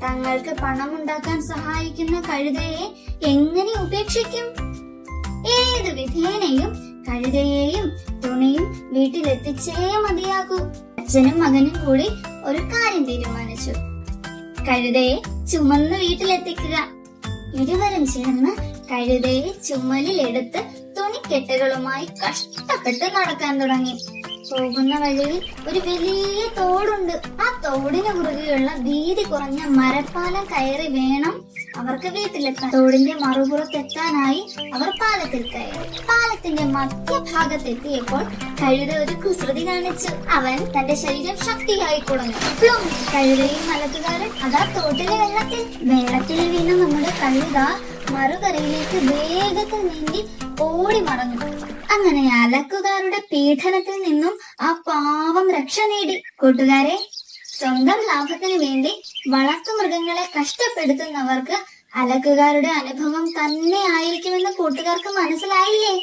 തങ്ങൾക്ക് പണമുണ്ടാക്കാൻ സഹായിക്കുന്ന കഴുതയെ എങ്ങനെ ഉപേക്ഷിക്കും? ഏതു വിധേനയും കഴുതയെയും തുണിയും വീട്ടിലെത്തിച്ചേ മതിയാകൂ. അച്ഛനും മകനും കൂടി ഒരു കാര്യം തീരുമാനിച്ചു. കഴുതയെ ചുമന്ന് വീട്ടിലെത്തിക്കുക. ഇരുവരും ചേർന്ന് കഴുതയെ ചുമലിലെടുത്ത് തുണിക്കെട്ടുകളുമായി കഷ്ടപ്പെട്ട് നടക്കാൻ തുടങ്ങി. പോകുന്ന വഴിയിൽ ഒരു വലിയ തോടുണ്ട്. ആ തോടിന് കുറുകെയുള്ള വീതി കുറഞ്ഞ മരപ്പാലം കയറി വേണം അവർക്ക് വീട്ടിലെത്താൻ. തോടിന്റെ മറുപുറത്തെത്താനായി അവർ പാലത്തിൽ കയറി. പാലത്തിന്റെ മധ്യഭാഗത്തെത്തിയപ്പോൾ കഴുത ഒരു കുസൃതി കാണിച്ചു. അവൻ തന്റെ ശരീരം ശക്തിയായി കുടഞ്ഞു. കഴുതയും മലക്കുകാരൻ അതാ തോട്ടിലെ വെള്ളത്തിൽ വീണ നമ്മുടെ കഴുത മറുകരയിലേക്ക് വേഗത്തിൽ നീന്തി ഓടി മറഞ്ഞു. അങ്ങനെ അലക്കുകാരുടെ പീഡനത്തിൽ നിന്നും ആ പാവം രക്ഷ നേടി. കൂട്ടുകാരെ, സ്വന്തം ലാഭത്തിന് വേണ്ടി വളർത്തുമൃഗങ്ങളെ കഷ്ടപ്പെടുത്തുന്നവർക്ക് അലക്കുകാരുടെ അനുഭവം തന്നെ ആയിരിക്കുമെന്ന് കൂട്ടുകാർക്ക് മനസ്സിലായില്ലേ?